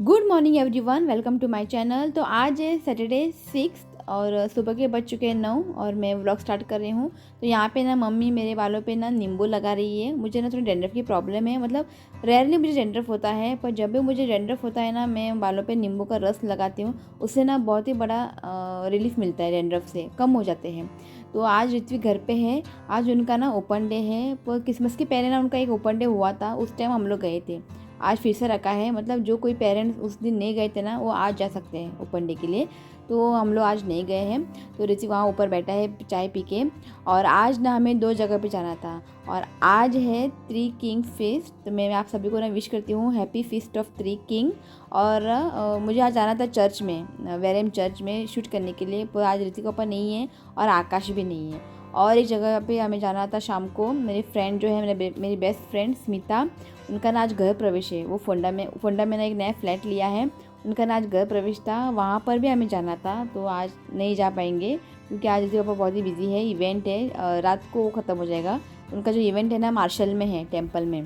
Good morning everyone, welcome to my channel. तो आज है सैटरडे 6 और सुबह के बज चुके हैं 9 और मैं व्लॉग स्टार्ट कर रही हूँ। तो यहाँ पे ना मम्मी मेरे बालों पे ना नींबू लगा रही है। मुझे ना थोड़ी डैंड्रफ की प्रॉब्लम है, मतलब रेयरली मुझे डैंड्रफ होता है, पर जब भी मुझे डैंड्रफ होता है ना मैं बालों पे नींबू का रस लगाती हूँ। उससे ना बहुत ही बड़ा रिलीफ मिलता है, डैंड्रफ से कम हो जाते हैं। तो आज ऋत्विक घर पे है, आज उनका ना ओपन डे है। पर क्रिसमस के पहले ना उनका एक ओपन डे हुआ था, उस टाइम हम लोग गए थे। आज फिर से रखा है, मतलब जो कोई पेरेंट्स उस दिन नहीं गए थे ना वो आज जा सकते हैं ओपन डे के लिए। तो हम लोग आज नहीं गए हैं। तो ऋतिक वहाँ ऊपर बैठा है चाय पी के। और आज ना हमें 2 जगह पे जाना था और आज है 3 किंग फीस्ट। तो मैं आप सभी को ना विश करती हूँ हैप्पी फीस्ट ऑफ 3 किंग। और मुझे आज जाना था चर्च में, वेरेम चर्च में शूट करने के लिए, पर आज ऋतिक पापा नहीं है और आकाश भी नहीं है। और एक जगह पे हमें जाना था शाम को। मेरी फ्रेंड जो है, मेरी बेस्ट फ्रेंड स्मिता, उनका ना आज गृह प्रवेश है। वो फोंडा में ना एक नया फ्लैट लिया है, उनका ना आज गृह प्रवेश था, वहाँ पर भी हमें जाना था। तो आज नहीं जा पाएंगे क्योंकि आज ऋतिक पापा बहुत ही बिजी है, इवेंट है, रात को ख़त्म हो जाएगा। उनका जो इवेंट है ना मार्शल में है, टेम्पल में,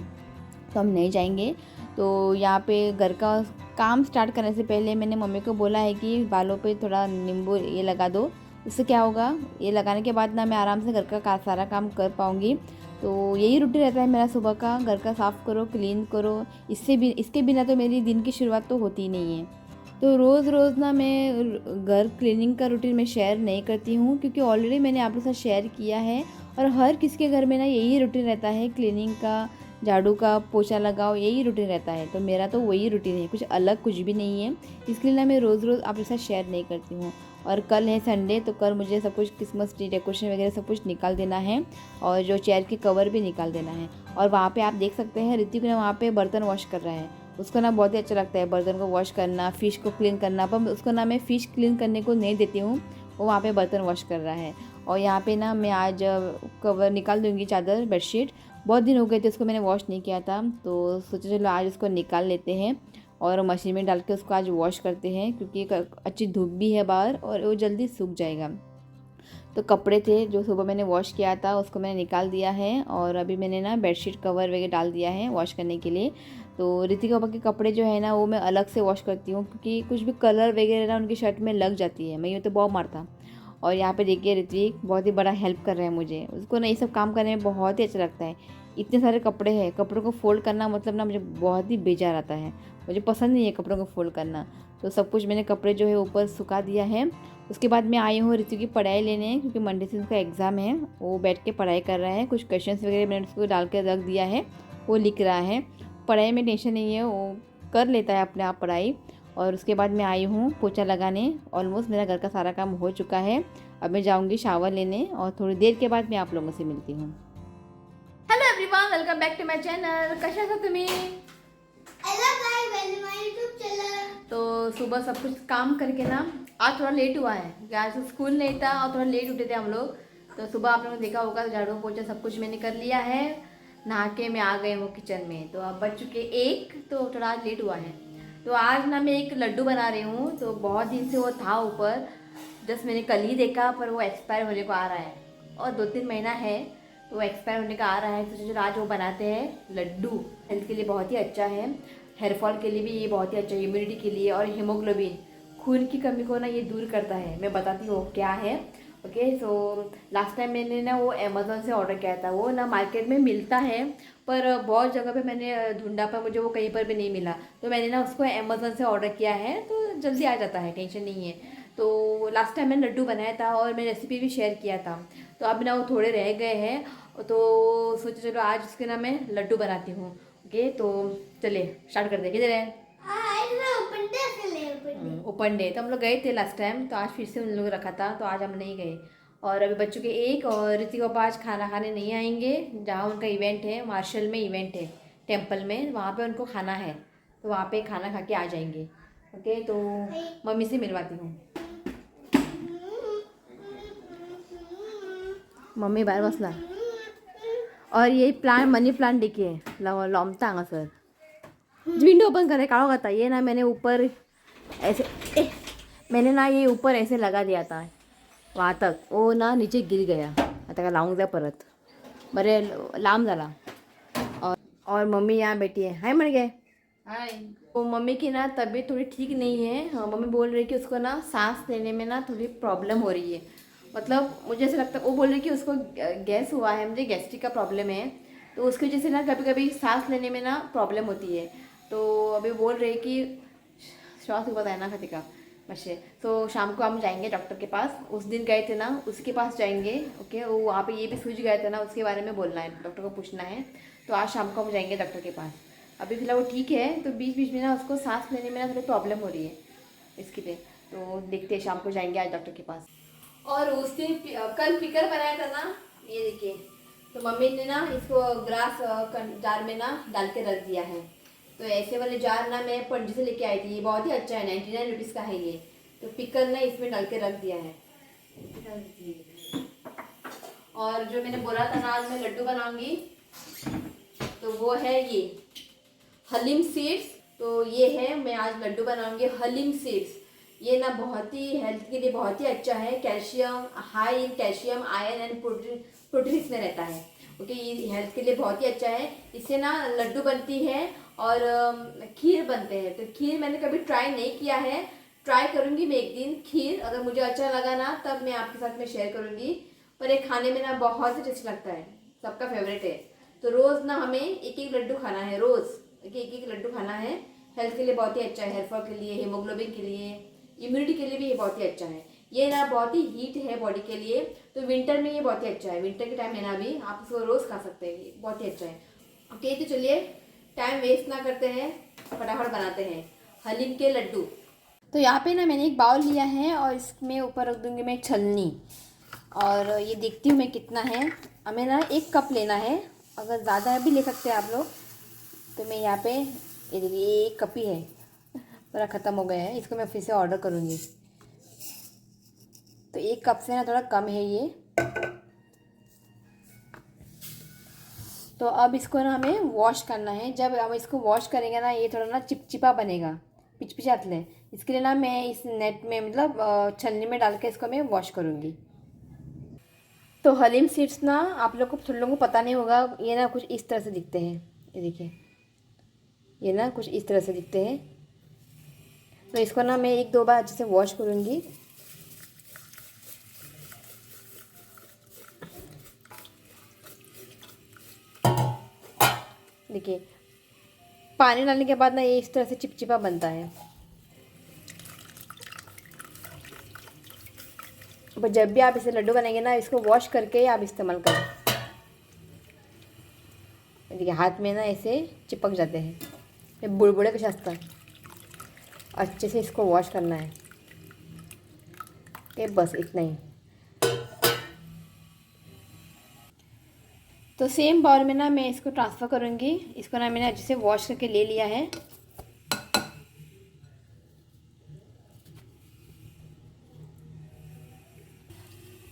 तो हम नहीं जाएंगे। तो यहाँ पे घर का काम स्टार्ट करने से पहले मैंने मम्मी को बोला है कि बालों पे थोड़ा नींबू ये लगा दो। इससे क्या होगा, ये लगाने के बाद ना मैं आराम से घर का सारा काम कर पाऊँगी। तो यही रूटीन रहता है मेरा सुबह का, घर का साफ़ करो, क्लीन करो। इसके बिना तो मेरी दिन की शुरुआत तो होती ही नहीं है। तो रोज़ रोज़ ना मैं घर क्लीनिंग का रूटीन में शेयर नहीं करती हूँ क्योंकि ऑलरेडी मैंने आप लोग के साथ शेयर किया है। और हर किसी के घर में ना यही रूटीन रहता है, क्लीनिंग का, झाड़ू का, पोछा लगाओ, यही रूटीन रहता है। तो मेरा तो वही रूटीन है, कुछ अलग कुछ भी नहीं है। इसके लिए ना मैं रोज़ रोज़ आप लोग के साथ शेयर नहीं करती हूँ। और कल है संडे, तो कल मुझे सब कुछ क्रिसमस ट्री डेकोरेशन वगैरह सब कुछ निकाल देना है और जो चेयर के कवर भी निकाल देना है। और वहाँ पे आप देख सकते हैं ऋतिक ने वहाँ पे बर्तन वॉश कर रहा है। उसको ना बहुत ही अच्छा लगता है बर्तन को वॉश करना, फ़िश को क्लीन करना, पर उसको ना मैं फ़िश क्लीन करने को नहीं देती हूँ, वो वहाँ पे बर्तन वॉश कर रहा है। और यहाँ पे ना मैं आज कवर निकाल दूँगी, चादर बेडशीट, बहुत दिन हो गए थे उसको मैंने वॉश नहीं किया था, तो सोचा चलो आज उसको निकाल लेते हैं और मशीन में डाल के उसको आज वॉश करते हैं क्योंकि अच्छी धूप भी है बाहर और वो जल्दी सूख जाएगा। तो कपड़े थे जो सुबह मैंने वॉश किया था उसको मैंने निकाल दिया है और अभी मैंने ना बेडशीट कवर वगैरह डाल दिया है वॉश करने के लिए। तो ऋतिक पापा के कपड़े जो है ना वो मैं अलग से वॉश करती हूँ क्योंकि कुछ भी कलर वगैरह ना उनकी शर्ट में लग जाती है, मैं ये तो बहुत मारता। और यहाँ पे देखिए ऋत्विक बहुत ही बड़ा हेल्प कर रहा है मुझे, उसको ना ये सब काम करने में बहुत ही अच्छा लगता है। इतने सारे कपड़े हैं, कपड़ों को फोल्ड करना मतलब ना मुझे बहुत ही बेजार आता है, मुझे पसंद नहीं है कपड़ों को फोल्ड करना। तो सब कुछ मैंने कपड़े जो है ऊपर सुखा दिया है। उसके बाद मैं आई हूँ ऋतु की पढ़ाई लेने क्योंकि मंडे से उसका एग्ज़ाम है, वो बैठ के पढ़ाई कर रहा है। कुछ क्वेश्चंस वगैरह मैंने उसको डाल के रख दिया है, वो लिख रहा है। पढ़ाई में टेंशन नहीं है, वो कर लेता है अपने आप पढ़ाई। और उसके बाद मैं आई हूँ पोछा लगाने, ऑलमोस्ट मेरा घर का सारा काम हो चुका है। अब मैं जाऊँगी शावर लेने और थोड़ी देर के बाद मैं आप लोगों से मिलती हूँ। Hello everyone, welcome back to my channel. कशा आहात तुम्ही? तो सुबह सब कुछ काम करके ना आज थोड़ा लेट हुआ है क्योंकि आज स्कूल नहीं था और थोड़ा लेट उठे थे हम लोग। तो सुबह आप लोगों ने देखा होगा झाड़ू पोछा सब कुछ मैंने कर लिया है, नहा के मैं आ गई हूँ किचन में। तो अब बज चुके 1, तो थोड़ा आज लेट हुआ है। तो आज ना मैं एक लड्डू बना रही हूँ, तो बहुत दिन से वो था ऊपर, जस्ट मैंने कल ही देखा, पर वो एक्सपायर होने को आ रहा है और 2-3 महीना है तो वो एक्सपायर होने का आ रहा है। तो जो आज वो बनाते हैं लड्डू, हेल्थ के लिए बहुत ही अच्छा है, हेयर फॉल के लिए भी ये बहुत ही अच्छा है, इम्यूनिटी के लिए, और हीमोग्लोबिन खून की कमी को ना ये दूर करता है। मैं बताती हूँ क्या है। ओके, सो लास्ट टाइम मैंने ना वो अमेज़ोन से ऑर्डर किया था, वो ना मार्केट में मिलता है पर बहुत जगह पे मैंने ढूंढा पर मुझे वो कहीं पर भी नहीं मिला। तो मैंने ना उसको अमेज़ोन से ऑर्डर किया है, तो जल्दी आ जाता है, टेंशन नहीं है। तो लास्ट टाइम मैंने लड्डू बनाया था और मैं रेसिपी भी शेयर किया था। तो अब ना वो थोड़े रह गए हैं, तो सोचा चलो आज उसके ना मैं लड्डू बनाती हूँ। ओके, तो चले स्टार्ट करते। किधर है ओपन डे? तो हम लोग गए थे लास्ट टाइम, तो आज फिर से उन लोग रखा था, तो आज हम नहीं गए। और अभी बच्चों के 1 और ऋतिक पापा आज खाना खाने नहीं आएंगे, जहाँ उनका इवेंट है, मार्शल में इवेंट है टेम्पल में, वहाँ पे उनको खाना है, तो वहाँ पे खाना खा के आ जाएंगे। ओके, तो मम्मी से मिलवाती हूँ। मम्मी बाहेर बसला और ये प्लांट मनी प्लांट देखिए लॉमता सर। विंडो ओपन करे काढ़ो करता, ये ना मैंने ऊपर ऐसे मैंने ना ये ऊपर ऐसे लगा दिया था वहाँ तक, वो ना नीचे गिर गया, आता का लावून द्या परत, बरे लांब झाला। और मम्मी यहाँ बैठी है, हाय म्हण गे, हाय। तो मम्मी की ना तबीयत थोड़ी ठीक नहीं है। हाँ, मम्मी बोल रही है कि उसको ना सांस लेने में ना थोड़ी प्रॉब्लम हो रही है। मतलब मुझे ऐसा लगता है, वो बोल रही है कि उसको गैस हुआ है, मुझे गैस्ट्रिक का प्रॉब्लम है। तो उसकी वजह से ना कभी कभी सांस लेने में ना प्रॉब्लम होती है। तो अभी बोल रही है कि श्वास के बताया ना खतिका बच्चे। तो शाम को हम जाएंगे डॉक्टर के पास। उस दिन गए थे ना, उसके पास जाएंगे। ओके, वो वहाँ पे ये भी सूझ गए थे ना, उसके बारे में बोलना है, डॉक्टर को पूछना है। तो आज शाम को हम जाएंगे डॉक्टर के पास। अभी फिलहाल वो ठीक है, तो बीच बीच में ना उसको सांस लेने में ना थोड़ी प्रॉब्लम हो रही है, इसके लिए। तो देखते हैं, शाम को जाएंगे आज डॉक्टर के पास। और उस दिन कल फिकर बनाया था ना, ये देखिए। तो मम्मी ने ना इसको ग्रास जार में ना डाल के रख दिया है। तो ऐसे वाले जार ना मैं पणजी से लेके आई थी, ये बहुत ही अच्छा है, 99 रुपीज़ का है ये। तो पिकल ना इसमें डाल के रख दिया है। और जो मैंने बोला था ना आज मैं लड्डू बनाऊंगी, तो वो है ये हलीम सीड्स। तो ये है, मैं आज लड्डू बनाऊंगी हलीम सीड्स। ये ना बहुत ही हेल्थ के लिए बहुत ही अच्छा है। Calcium, high in calcium, iron and protein इसमें रहता है। ओके, ये हेल्थ के लिए बहुत ही अच्छा है। इससे ना लड्डू बनती है और खीर बनते हैं। तो खीर मैंने कभी ट्राई नहीं किया है, ट्राई करूंगी मैं एक दिन खीर। अगर मुझे अच्छा लगा ना तब मैं आपके साथ में शेयर करूंगी। पर ये खाने में ना बहुत ही टेस्ट लगता है, सबका फेवरेट है। तो रोज़ ना हमें एक एक लड्डू खाना है, रोज़ एक एक लड्डू खाना है। हेल्थ के लिए बहुत ही अच्छा है, हेयर फॉल के लिए, हीमोग्लोबिन के लिए, इम्यूनिटी के लिए भी ये बहुत ही अच्छा है। ये ना बहुत ही हीट है बॉडी के लिए, तो विंटर में ये बहुत ही अच्छा है। विंटर के टाइम है ना, भी आप इसको रोज़ खा सकते हैं, ये बहुत ही अच्छा है। ओके, तो चलिए टाइम वेस्ट ना करते हैं, फटाफट बनाते हैं हलीम के लड्डू। तो यहाँ पे ना मैंने एक बाउल लिया है और इसमें ऊपर रख दूँगी मैं छलनी। और ये देखती हूँ मैं कितना है। हमें ना 1 कप लेना है, अगर ज़्यादा भी ले सकते हैं आप लोग। तो मैं यहाँ पे ये देखिए, ये 1 कप ही है, पूरा ख़त्म हो गया है। इसको मैं फिर से ऑर्डर करूँगी। तो 1 कप से ना थोड़ा कम है ये। तो अब इसको ना हमें वॉश करना है। जब हम इसको वॉश करेंगे ना, ये थोड़ा ना चिपचिपा बनेगा, पिचपिचात ले। इसके लिए ना मैं इस नेट में, मतलब छलनी में डाल के इसको मैं वॉश करूँगी। तो हलीम सीड्स ना आप लोग को, थोड़े लोगों को पता नहीं होगा, ये ना कुछ इस तरह से दिखते हैं। ये देखिए, ये ना कुछ इस तरह से दिखते हैं। तो इसको ना मैं 1-2 बार अच्छे से वॉश करूँगी। देखिए, पानी डालने के बाद ना ये इस तरह से चिपचिपा बनता है। पर जब भी आप इसे लड्डू बनाएंगे ना, इसको वॉश करके आप इस्तेमाल करें। देखिए, हाथ में ना ऐसे चिपक जाते हैं, ये बुड़बुड़े कसे असतात। अच्छे से इसको वॉश करना है। ओके, बस इतना ही। तो सेम बाउल में ना मैं इसको ट्रांसफ़र करूँगी। इसको ना मैंने अच्छे से वॉश करके ले लिया है।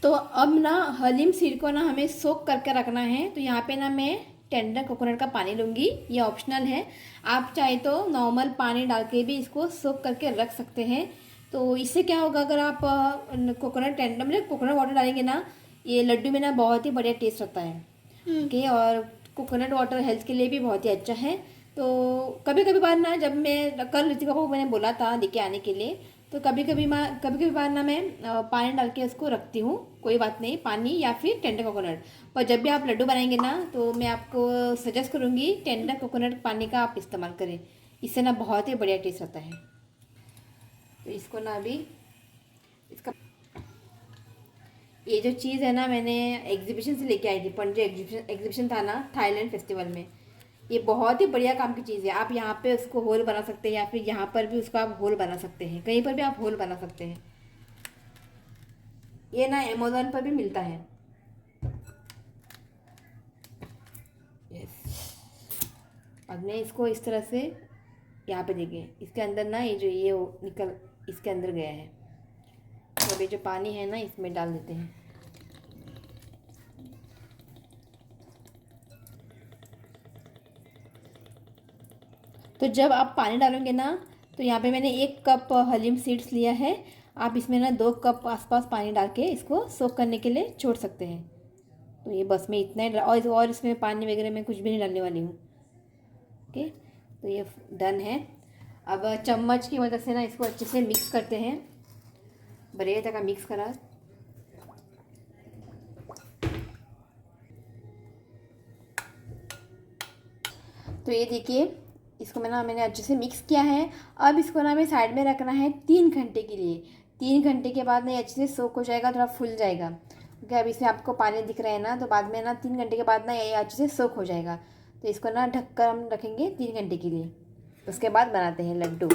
तो अब ना हलीम सीड को ना हमें सोक करके रखना है। तो यहाँ पे ना मैं टेंडर कोकोनट का पानी लूँगी, ये ऑप्शनल है। आप चाहे तो नॉर्मल पानी डाल के भी इसको सोक करके रख सकते हैं। तो इससे क्या होगा, अगर आप कोकोनट टेंडर मतलब कोकोनट वाटर डालेंगे ना, ये लड्डू में ना बहुत ही बढ़िया टेस्ट आता है। ओके, और कोकोनट वाटर हेल्थ के लिए भी बहुत ही अच्छा है। तो कभी कभी बार ना, जब मैं कल ऋतिका को मैंने बोला था लेके आने के लिए, तो कभी कभी बार ना मैं पानी डाल के उसको रखती हूँ, कोई बात नहीं, पानी या फिर टेंडर कोकोनट। पर जब भी आप लड्डू बनाएंगे ना, तो मैं आपको सजेस्ट करूँगी टेंडर कोकोनट पानी का आप इस्तेमाल करें। इससे ना बहुत ही बढ़िया टेस्ट आता है। तो इसको ना अभी इसका, ये जो चीज़ है ना, मैंने एग्जीबिशन से लेके आई थी। पणजी एग्जीबिशन था ना, थाईलैंड फेस्टिवल में। ये बहुत ही बढ़िया काम की चीज़ है। आप यहाँ पे उसको होल बना सकते हैं, या फिर यहाँ पर भी उसको आप होल बना सकते हैं, कहीं पर भी आप होल बना सकते हैं। ये ना अमेज़ॉन पर भी मिलता है। यस, अब मैं इसको इस तरह से, यहाँ पे देखिए, इसके अंदर ना ये जो ये निकल इसके अंदर गया है। तो अभी जो पानी है ना, इसमें डाल देते हैं। तो जब आप पानी डालोगे ना, तो यहाँ पे मैंने 1 कप हलीम सीड्स लिया है। आप इसमें ना 2 कप आसपास पानी डाल के इसको सोक करने के लिए छोड़ सकते हैं। तो ये बस मैं इतना ही और इसमें पानी वगैरह मैं कुछ भी नहीं डालने वाली हूँ। ओके, तो ये डन है। अब चम्मच की मदद से ना इसको अच्छे से मिक्स करते हैं, बढ़िया तक मिक्स करा। तो ये देखिए, इसको मैंने अच्छे से मिक्स किया है। अब इसको ना हमें साइड में रखना है 3 घंटे के लिए। 3 घंटे के बाद ना ये अच्छे से सोक हो जाएगा, थोड़ा फूल जाएगा, क्योंकि अब इसमें आपको पानी दिख रहा है ना, तो बाद में ना 3 घंटे के बाद ना ये अच्छे से सोक हो जाएगा। तो इसको ना ढककर हम रखेंगे 3 घंटे के लिए। उसके बाद बनाते हैं लड्डू।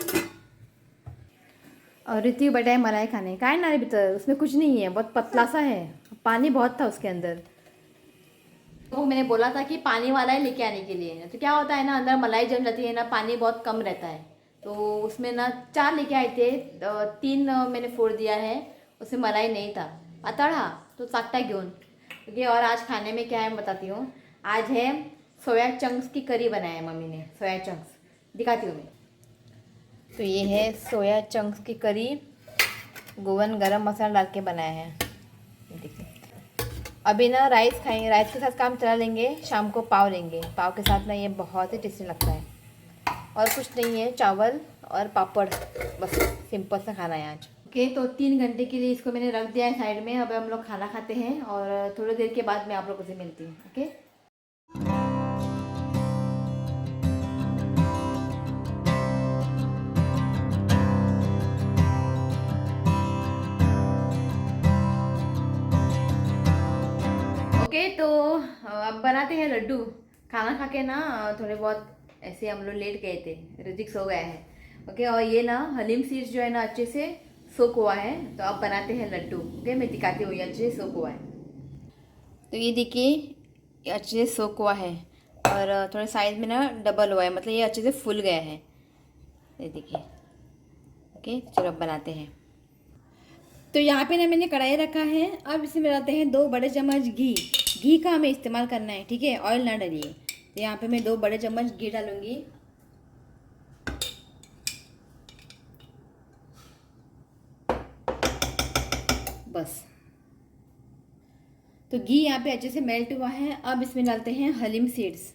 और ऋतिक बटाए मलाई खाने का है ना भीतर, उसमें कुछ नहीं है, बहुत पतला सा है, पानी बहुत था उसके अंदर। तो मैंने बोला था कि पानी वाला ही लेके आने के लिए, तो क्या होता है ना, अंदर मलाई जम जाती है ना, पानी बहुत कम रहता है। तो उसमें ना 4 लेके आए थे, 3 मैंने फोड़ दिया है, उसमें मलाई नहीं था, अतड़ा तो साकटा घेऊन। क्योंकि और आज खाने में क्या है मैं बताती हूँ। आज है सोया चंक्स की करी बनाया है मम्मी ने, सोया चंक्स दिखाती हूँ मैं। तो ये है सोया चंक्स की करी, गोवन गरम मसाला डाल के बनाया है, देखिए। अभी ना राइस खाएंगे, राइस के साथ काम चला लेंगे, शाम को पाव लेंगे, पाव के साथ ना ये बहुत ही टेस्टी लगता है। और कुछ नहीं है, चावल और पापड़, बस सिंपल सा खाना है आज। ओके, तो 3 घंटे के लिए इसको मैंने रख दिया है साइड में। अब हम लोग खाना खाते हैं और थोड़ी देर के बाद मैं आप लोगों से मिलती हूँ। Okay, okay. तो अब बनाते हैं लड्डू। खाना खा के ना थोड़े बहुत ऐसे हम लोग लेट गए थे, ऋतिक सो गया है। ओके, और ये ना हलीम सीड्स जो है ना अच्छे से सोक हुआ है। तो अब बनाते हैं लड्डू। ओके, मैं दिखाती हूँ, ये अच्छे से सोक हुआ है। तो ये देखिए, ये अच्छे से सोक हुआ है और थोड़े साइज में ना डबल हुआ है, मतलब ये अच्छे से फूल गया है, ये देखिए। ओके, चलो अब बनाते हैं। तो यहाँ पे ना मैंने कढ़ाई रखा है। अब इसमें डालते हैं 2 बड़े चम्मच घी। घी का हमें इस्तेमाल करना है, ठीक है, ऑयल ना डालिए। तो यहाँ पे मैं 2 बड़े चम्मच घी डालूंगी। बस, तो घी यहाँ पे अच्छे से मेल्ट हुआ है। अब इसमें डालते हैं हलीम सीड्स,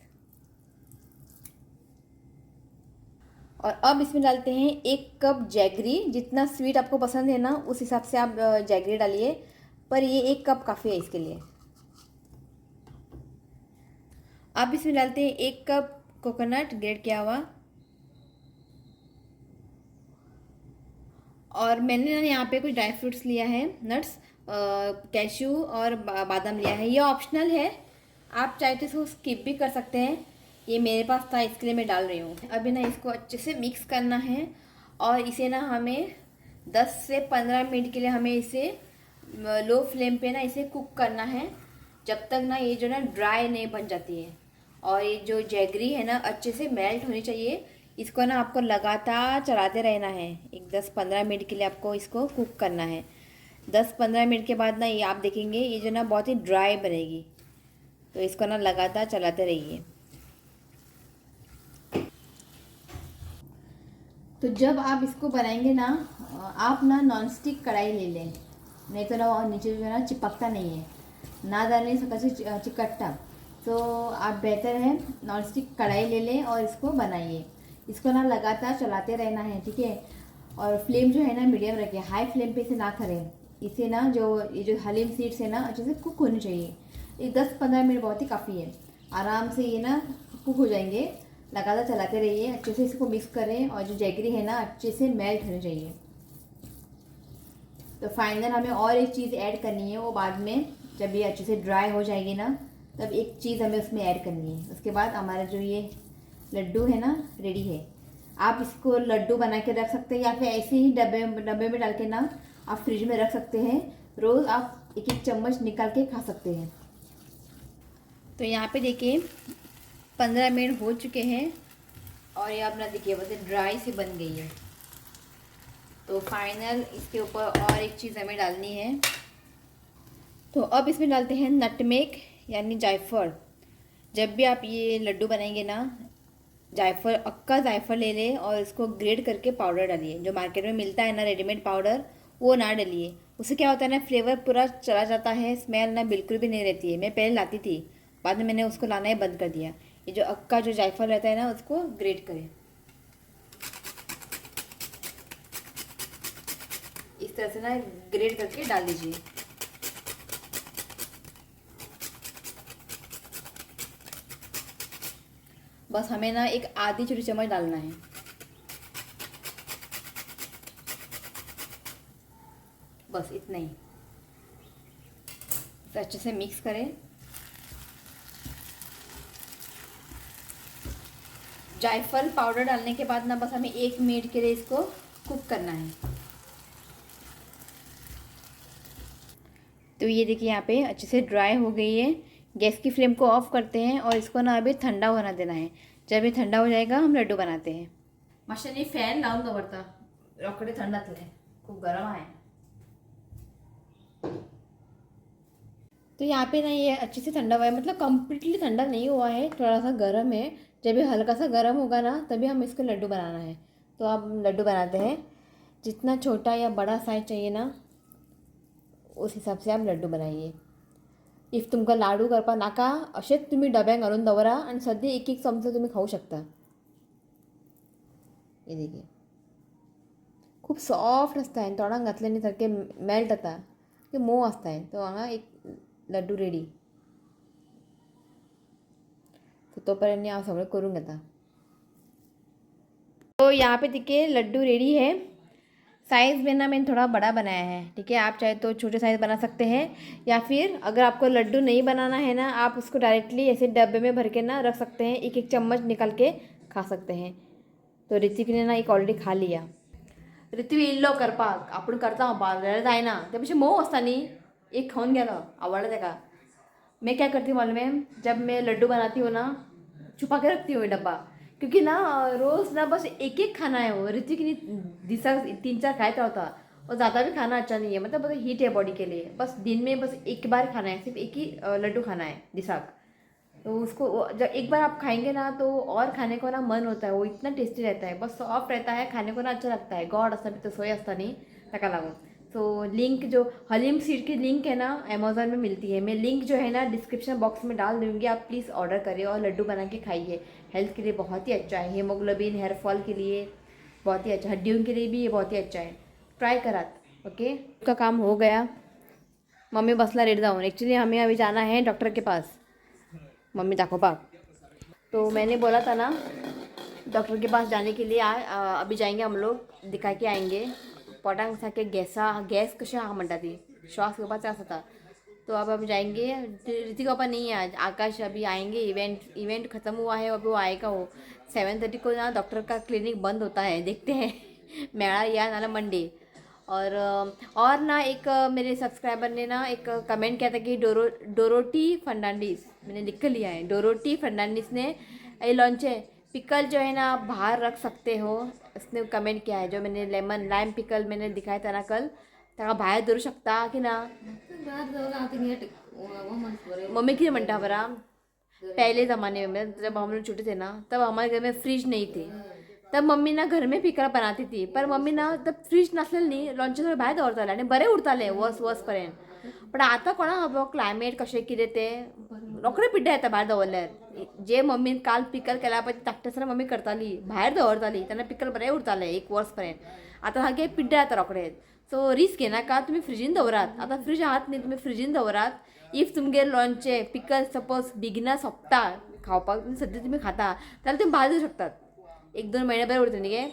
और अब इसमें डालते हैं 1 कप जैगरी। जितना स्वीट आपको पसंद है ना, उस हिसाब से आप जैगरी डालिए, पर ये 1 कप काफ़ी है इसके लिए। अब इसमें डालते हैं 1 कप कोकोनट ग्रेट किया हुआ, और मैंने ना यहाँ पे कुछ ड्राई फ्रूट्स लिया है, नट्स, कैश्यू और बादाम लिया है। ये ऑप्शनल है, आप चाहे तो इसको स्किप भी कर सकते हैं। ये मेरे पास था इसके लिए मैं डाल रही हूँ। अभी ना इसको अच्छे से मिक्स करना है, और इसे ना हमें 10 से 15 मिनट के लिए हमें इसे लो फ्लेम पे ना इसे कुक करना है, जब तक ना ये जो ना ड्राई नहीं बन जाती है। और ये जो जैगरी है ना अच्छे से मेल्ट होनी चाहिए। इसको ना आपको लगातार चलाते रहना है, एक 10-15 मिनट के लिए आपको इसको कुक करना है। 10-15 मिनट के बाद ना ये आप देखेंगे ये जो ना बहुत ही ड्राई बनेगी। तो इसको ना लगातार चलाते रहिए। तो जब आप इसको बनाएंगे ना, आप ना नॉन स्टिक कढ़ाई ले लें, नहीं तो ना नीचे जो है ना चिपकता नहीं है, ना डालने से चिकटता। तो आप बेहतर है नॉन स्टिक कढ़ाई ले लें और इसको बनाइए। इसको ना लगातार चलाते रहना है, ठीक है। और फ्लेम जो है ना मीडियम रखें, हाई फ्लेम पे इसे ना करें। इसे ना ये जो हलीम सीड्स है ना अच्छे से कुक होनी चाहिए। ये 10-15 मिनट बहुत ही काफ़ी है, आराम से ये ना कुक हो जाएंगे। लगातार चलाते रहिए, अच्छे से इसको मिक्स करें, और जो जैगरी है ना अच्छे से मेल्ट होनी चाहिए। तो फाइनल हमें और एक चीज़ ऐड करनी है, वो बाद में जब ये अच्छे से ड्राई हो जाएगी ना, तब एक चीज़ हमें उसमें ऐड करनी है। उसके बाद हमारा जो ये लड्डू है ना रेडी है। आप इसको लड्डू बना के रख सकते हैं, या फिर ऐसे ही डब्बे में डाल के ना आप फ्रिज में रख सकते हैं। रोज़ आप 1-1 चम्मच निकाल के खा सकते हैं। तो यहाँ पे देखिए 15 मिनट हो चुके हैं, और ये अपना देखिए वैसे ड्राई सी बन गई है। तो फाइनल इसके ऊपर और एक चीज़ हमें डालनी है। तो अब इसमें डालते हैं नटमेग यानी जायफल। जब भी आप ये लड्डू बनाएंगे ना, जायफल, अक्का जायफल ले लें और इसको ग्रेट करके पाउडर डालिए। जो मार्केट में मिलता है ना रेडीमेड पाउडर, वो ना डालिए। उससे क्या होता है ना, फ्लेवर पूरा चला जाता है, स्मेल ना बिल्कुल भी नहीं रहती है। मैं पहले लाती थी, बाद में मैंने उसको लाना ही बंद कर दिया। ये जो अक्का जो जायफल रहता है ना, उसको ग्रेट करें। तरह से ना ग्रेट करके डाल दीजिए। बस हमें ना एक आधी छोटी चम्मच डालना है। बस इतना ही। तो अच्छे से मिक्स करें। जायफल पाउडर डालने के बाद ना बस हमें 1 मिनट के लिए इसको कुक करना है। तो ये देखिए यहाँ पे अच्छे से ड्राई हो गई है। गैस की फ्लेम को ऑफ करते हैं और इसको ना अभी ठंडा होना देना है। जब ये ठंडा हो जाएगा हम लड्डू बनाते हैं। माशाने फॅन लावून दवरता, रोकडे थंड जातले, खूप गरम आहे। तो यहाँ पे ना ये अच्छे से ठंडा हुआ है, मतलब कम्प्लीटली ठंडा नहीं हुआ है, थोड़ा सा गर्म है। जब ये हल्का सा गर्म होगा ना तभी हम इसको लड्डू बनाना है। तो आप लड्डू बनाते हैं। जितना छोटा या बड़ा साइज चाहिए ना उस हिसाब से आप लड्डू बनाइए। इफ तुमका लाडू करपा नाका असेच तुम्ही डब्यात घालून दवरा आणि सध्या 1-1 चमचा तुम्ही खाऊ शकता। ये देखिए खूप सॉफ्ट असता है, तोंडात घातल्याने सारखे मेल्ट जाता, की मऊ असता है। तो हांगा एक लड्डू रेडी। तो तोपर्यंत हांव सगळें करून घेता। तो यहाँ पे देखिए लड्डू रेडी है। साइज़ में ना मैंने थोड़ा बड़ा बनाया है, ठीक है। आप चाहे तो छोटे साइज़ बना सकते हैं, या फिर अगर आपको लड्डू नहीं बनाना है ना, आप उसको डायरेक्टली ऐसे डब्बे में भर के ना रख सकते हैं। 1-1 चम्मच निकाल के खा सकते हैं। तो ऋतिक ने ना एक ऑलरेडी खा लिया। ऋतिक इल्लो करपाक आपण करता बाजारात जायना, त्यापेक्षा मऊ असता न्ही, एक खाऊन गेलो, आवडला तेका। मैं क्या करती हूँ मालूम है, जब मैं लड्डू बनाती हूँ ना छुपा के रखती हूँ ये डब्बा, क्योंकि ना रोज़ ना बस 1-1 खाना है। वो ऋतिक ने दिसा 3-4 खाया होता, और ज़्यादा भी खाना अच्छा नहीं है, मतलब बहुत हीट है बॉडी के लिए। बस दिन में बस 1 बार खाना है, सिर्फ 1 ही लड्डू खाना है दिसाक। तो उसको जब एक बार आप खाएंगे ना तो और खाने को ना मन होता है, वो इतना टेस्टी रहता है, बस सॉफ्ट रहता है, खाने को ना अच्छा लगता है। गॉड असता भी तो सोय असता नहीं तका लागून। तो लिंक जो हलीम सीड की लिंक है ना अमेज़ॉन में मिलती है, मैं लिंक जो है ना डिस्क्रिप्शन बॉक्स में डाल दूँगी, आप प्लीज़ ऑर्डर करें और लड्डू बना के खाइए। हेल्थ के लिए बहुत ही अच्छा है, हीमोग्लोबिन हेयर फॉल के लिए बहुत ही अच्छा, हड्डियों के लिए भी ये बहुत ही अच्छा है। ट्राई करात। ओके, का काम हो गया। मम्मी बसला रेडी जाऊन, एक्चुअली हमें अभी जाना है डॉक्टर के पास, मम्मी दाखोपा। तो मैंने बोला था ना डॉक्टर के पास जाने के लिए अभी जाएंगे हम लोग, दिखा के आएंगे। पोटांग सारखे गैस कशा म्हणता ती श्वास घेवपाक त्रास होता। तो अब हम जाएंगे। ऋतिक पापा नहीं है आज, आकाश अभी आएंगे। इवेंट ख़त्म हुआ है, अभी वो आएगा। वो 7:30 को ना डॉक्टर का क्लिनिक बंद होता है, देखते हैं मेरा या ना मंडे। और ना एक मेरे सब्सक्राइबर ने ना एक कमेंट किया था कि डोरोटी फर्नांडिस, मैंने लिख कर लिया है, डोरोटी फर्नांडिस ने ये लॉन्च है पिकल जो है ना आप बाहर रख सकते हो, उसने कमेंट किया है। जो मैंने लाइम पिकल मैंने दिखाया था ना कल, त्या बाहेर धरू शकता की ना। मम्मी किती म्हणता बरा, पहले ज़माने में जब हम लोग छोटे थे ना तब हमारे घर में फ्रिज नहीं थे, तब मम्मी ना घर में पिकल बनाती थी। पर मम्मी ना तब फ्रीज नसलेलं न्ही, लॉन्चेस भायर दवरताले आनी बरें उरताले वर्स पर्यंत। पण आतां कोणा खबर क्लायमेट कशें कितें तें, रोखडें पिड्ड्यार येता भायर दवरल्यार। जे मम्मीन काल पिकल केला पळय धाकटेसतना मम्मी करताली, भायर दवरताली तेन्ना पिकल बरें उरताले 1 वर्स पर्यंत। आतां सारकें पिड्ड्यार येता रोखडेंच। सो रिस्क घेनाका, तुमी फ्रिजीन दवरात। आतां फ्रीज आहात न्ही, तुमी फ्रिजीन दवरात। इफ तुमगेर लोणचें पिकल सपोज बेगिना सोंपता खावपाक, सद्या तुमी खाता जाल्यार तुमी भायर दवरूं शकतात। 1-2 महिने बरें उरता न्ही गे,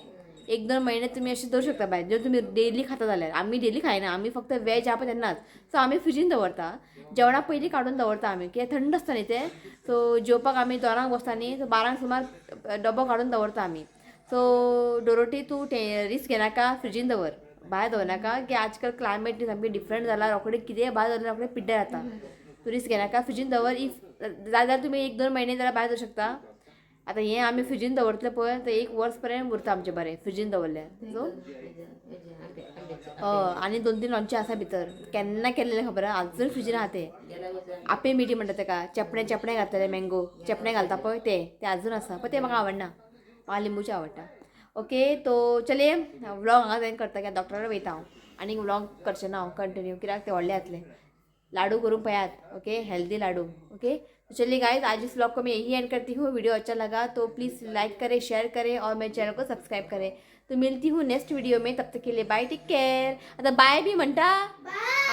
1-2 महिने तुम्ही असे दवरूं शकता भायर, जर तुम्ही डेली खाता जाल्यार। आमी डेली खायना, आमी फक्त वेज आहा पळय तेन्नाच। सो आमी फ्रिजीन दवरता, जेवणा पयलीं काडून दवरता आमी, कित्याक थंड आसता न्ही तें। सो जेवपाक आमी 2रांक बसता न्ही, सो 12 सुमार डबो काडून दवरता आमी। सो डोरोटी तूं रिस्क घेनाका, फ्रिजीन दवर, भायर दवरनाका, की आजकाल क्लायमेट सामकें डिफरंट जाला, रोखडें कितेंय भायर दवरल्यार रोखडें पिड्ड्यार जाता। तूं रिस्क घेनाका, फ्रिजीन दवर। इफ जाल्यार तुमी 1-2 महिने जाल्यार भायर दवरूं शकता। आता हे आमी फ्रिजीन दवरतले पळय तर 1 वर्स पर्यंत उरता आमचें बरें फ्रिजीन दवरल्यार। सो आनी 2-3 लोणचें आसा भितर, केन्ना केल्लेलें खबर आहा, आजून फ्रिजीन आहा ते। आपें मिठी म्हणटा तेका, चेपणें घातलेलें मँगो चेपणें घालता पळय तें आजून आसा, पण तें म्हाका आवडना, म्हाका लिंबूचें आवडटा। ओके, तो चले व्लॉग हांगा एंड करता, कित्याक डॉक्टराक वयता हांव, आनीक व्लॉग करचें ना हांव कंटिन्यू, कित्याक ते व्हडले जातले। लाडू करूँ पयात, ओके, हेल्दी लाडू। ओके, तो चलिए गाइस, आज इस व्लॉग को मैं यही एंड करती हूँ। वीडियो अच्छा लगा तो प्लीज़ लाइक करें, शेयर करें और मेरे चैनल को सब्सक्राइब करें। तो मिलती हूँ नेक्स्ट व्हिडिओ में, तब तक के लिए बाय, टेक केअर. आता बाय बी म्हणटा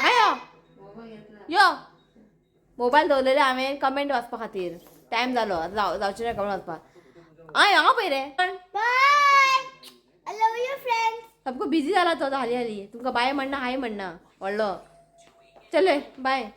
आयो यो मोबाईल दवरलेले हांवें कमेंट वाचपा खातीर. टायम जालो जावचे ना कमेंट वाचपाक. आय हांगा पळय रे बाय. I love you friends. सबको बिझी जाला तो हाली हाली. तुमकां बाय म्हणना हाय म्हणना व्हडलो. चले बाय.